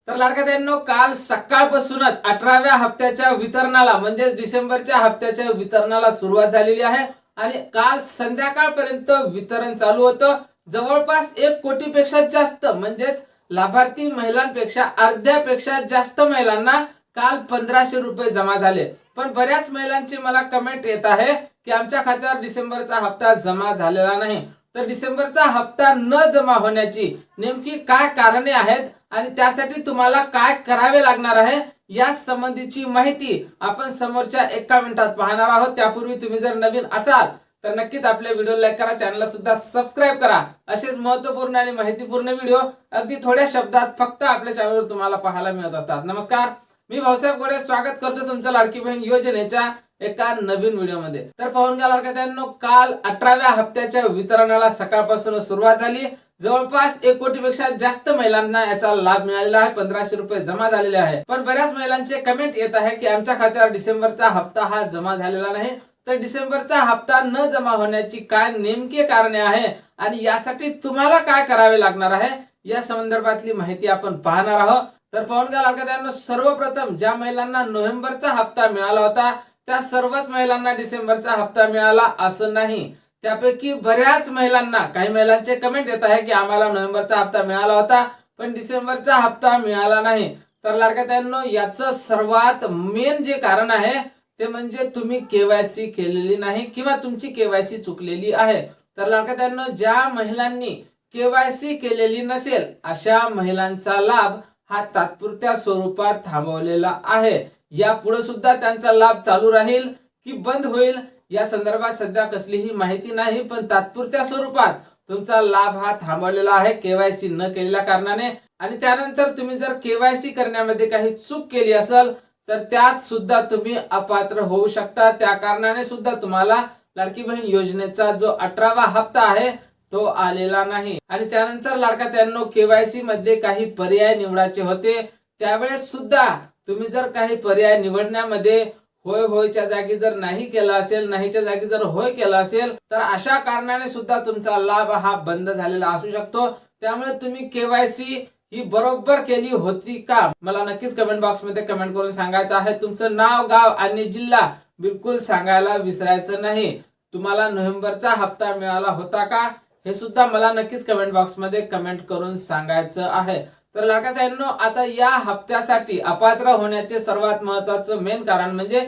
तर लाडक्यानो, काल सकाळपासूनच 18व्या हप्त्याच्या वितरणाला म्हणजे डिसेंबरच्या हप्त्याच्या वितरणाला सुरुवात झालेली आहे आणि काल संध्याकाळपर्यंत वितरण चालू होतं. जवळपास 1 कोटीपेक्षा जास्त म्हणजेच लाभार्थी महिलांपेक्षा अर्ध्यापेक्षा जास्त महिलांना काल 1500 रुपये जमा झाले. पण बऱ्याच महिलांची मला कमेंट येत आहे की आमच्या खात्यावर डिसेंबरचा हप्ता जमा झालेला नाही. तर डिसेंबरचा हप्ता न जमा होण्याची नेमकी काय कारणे आहेत आणि त्यासाठी तुम्हाला काय करावे लागणार आहे या संबंधीची माहिती आपण समोरच्या 1 मिनिटात पाहणार आहोत. त्यापूर्वी तुम्ही जर नवीन असाल तर नक्कीच आपल्या व्हिडिओ लाईक करा, चॅनलला सुद्धा सबस्क्राइब करा. असेच महत्त्वपूर्ण आणि माहितीपूर्ण व्हिडिओ अगदी थोड्या शब्दात फक्त आपल्या चॅनलवर तुम्हाला पाहायला मिळत असतात. नमस्कार, मी भाऊसाहेब गोडे स्वागत करतो तुमचं लाडकी बहीण योजनेच्या एका नवीन व्हिडिओमध्ये. तर पाहून घ्या लाडक्यानो, काल 18व्या हप्त्याच्या वितरणाला सकाळपासून सुरुवात झाली. जवळपास 1 कोटीपेक्षा जास्त महिलांना याचा लाभ मिळालेला आहे. 1500 रुपये जमा झालेले आहे. पण बऱ्याच महिलांचे कमेंट येत आहे की आमच्या खात्यावर डिसेंबरचा हप्ता हा जमा झालेला नाही. तर डिसेंबरचा हप्ता न जमा होण्याची काय नेमकी कारणे आहे आणि यासाठी तुम्हाला काय करावे लागणार आहे या संदर्भातली माहिती आपण पाहणार आहोत. तर पाहून घ्या लाडक्यानो, सर्वप्रथम ज्या महिलांना नोव्हेंबरचा हप्ता मिळाला होता त्या सर्वच महिलांना डिसेंबरचा हप्ता मिळाला असं नाही. त्यापैकी बऱ्याच महिलांना, काही महिलांचे कमेंट येत आहे की आम्हाला नोव्हेंबरचा हप्ता मिळाला होता पण डिसेंबरचा हप्ता मिळाला नाही. तर लाडक्यानो, याचं सर्वात मेन जे कारण आहे ते म्हणजे तुम्ही केवायसी केलेली नाही किंवा तुमची केवायसी चुकलेली आहे. तर लाडक्यानो, ज्या महिलांनी केवायसी केलेली नसेल अशा महिलांचा लाभ हा तात्पुरत्या स्वरूपात थांबवलेला आहे. यापुढे सुद्धा त्यांचा लाभ चालू राहील की बंद होईल या संदर्भात सध्या कसलीही माहिती नाही, पण तात्पुरत्या स्वरूपात तुमचा लाभ हा थांबवलेला आहे केवायसी न केलेल्या कारणाने. आणि त्यानंतर तुम्ही जर केवायसी करण्यामध्ये काही चूक केली असेल तर त्यात सुद्धा तुम्ही अपात्र होऊ शकता. त्या कारणाने सुद्धा तुम्हाला लाडकी बहीण योजनेचा जो 18वा हप्ता आहे तो आलेला नाही. आणि त्यानंतर लाडक्यानो, केवायसी मध्ये काही पर्याय निवडायचे होते. त्यावेळेस सुद्धा तुम्ही जर काही पर्याय निवडण्यामध्ये होय होयच्या जागी जर नाही केला असेल, नाहीच्या जागी जर होय केला असेल तर अशा कारणाने सुद्धा तुमचा लाभ हा बंद झालेला असू शकतो. त्यामुळे तुम्ही केवायसी ही बरोबर केली होती का, मला नक्कीच कमेंट बॉक्स मध्ये कमेंट करून सांगायचं आहे. तुमचं नाव, गाव आणि जिल्हा बिलकुल सांगायला विसरायचं नाही. तुम्हाला नोव्हेंबरचा हप्ता मिळाला होता का हे सुद्धा मला नक्कीच कमेंट बॉक्स मध्ये कमेंट करून सांगायचं आहे. तर लाडक्यानो, आता या हप्त्यासाठी अपात्र होण्याचे सर्वात महत्त्वाचं मेन कारण म्हणजे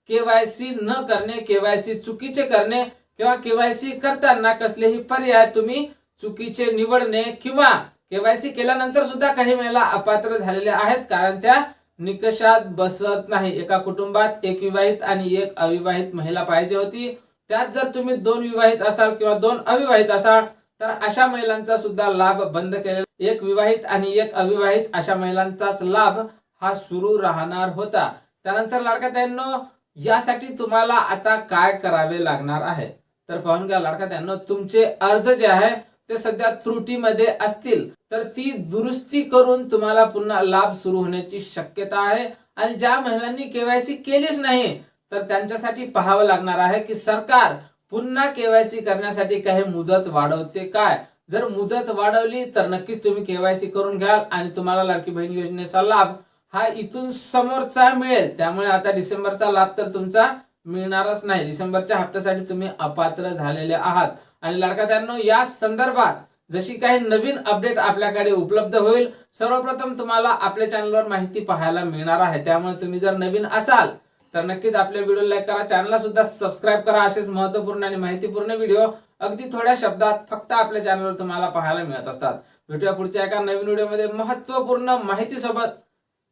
केवायसी न करणे, केवायसी चुकीचे करणे किंवा केवायसी करताना कसलेही पर्याय तुम्ही चुकीचे निवडणे किंवा केवायसी केल्यानंतर सुद्धा काही महिला अपात्र झालेल्या आहेत कारण त्या निकषात बसत नाही. एका कुटुंबात 1 विवाहित आणि 1 अविवाहित महिला पाहिजे होती. त्यात जर तुम्ही 2 विवाहित असाल किंवा 2 अविवाहित असाल तर अशा महिलांचा सुद्धा लाभ बंद केलेला. 1 विवाहित आणि 1 अविवाहित अशा महिलांचाच लाभ हा सुरू राहणार होता. त्यानंतर लाडक्यानो, यासाठी तुम्हाला आता काय करावे लागणार आहे तर पाहून घ्या लाडक्यानो, तुमचे अर्ज जे आहे ते सध्या त्रुटीमध्ये असतील तर ती दुरुस्ती करून तुम्हाला पुन्हा लाभ सुरू होण्याची शक्यता आहे. आणि ज्या महिलांनी केवायसी केलीच नाही तर त्यांच्यासाठी पाहावं लागणार आहे की सरकार पुन्हा केवायसी करण्यासाठी काही मुदत वाढवते काय. जर मुदत वाढवली तर नक्कीच तुम्ही केवायसी करून घ्याल आणि तुम्हाला लाडकी बहीण योजनेचा लाभ हा इथून समोरचा मिळेल. त्यामुळे आता डिसेंबरचा लाभ तर तुमचा मिळणारच नाही. डिसेंबरच्या हप्त्यासाठी तुम्ही अपात्र झालेले आहात. आणि लाडक्यानो, या संदर्भात जशी काही नवीन अपडेट आपल्याकडे उपलब्ध होईल सर्वप्रथम तुम्हाला आपल्या चॅनलवर माहिती पाहायला मिळणार आहे. त्यामुळे तुम्ही जर नवीन असाल तर नक्कीच आपल्या व्हिडिओ लाईक करा, चॅनलला सुद्धा सबस्क्राइब करा. असेच महत्त्वपूर्ण आणि माहितीपूर्ण व्हिडिओ अगदी थोड्या शब्दात फक्त आपल्या चॅनलवर तुम्हाला पाहायला मिळत असतात. भेटूया पुढच्या एका नवीन व्हिडिओमध्ये महत्त्वपूर्ण माहिती सोबत.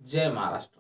जय महाराष्ट्र.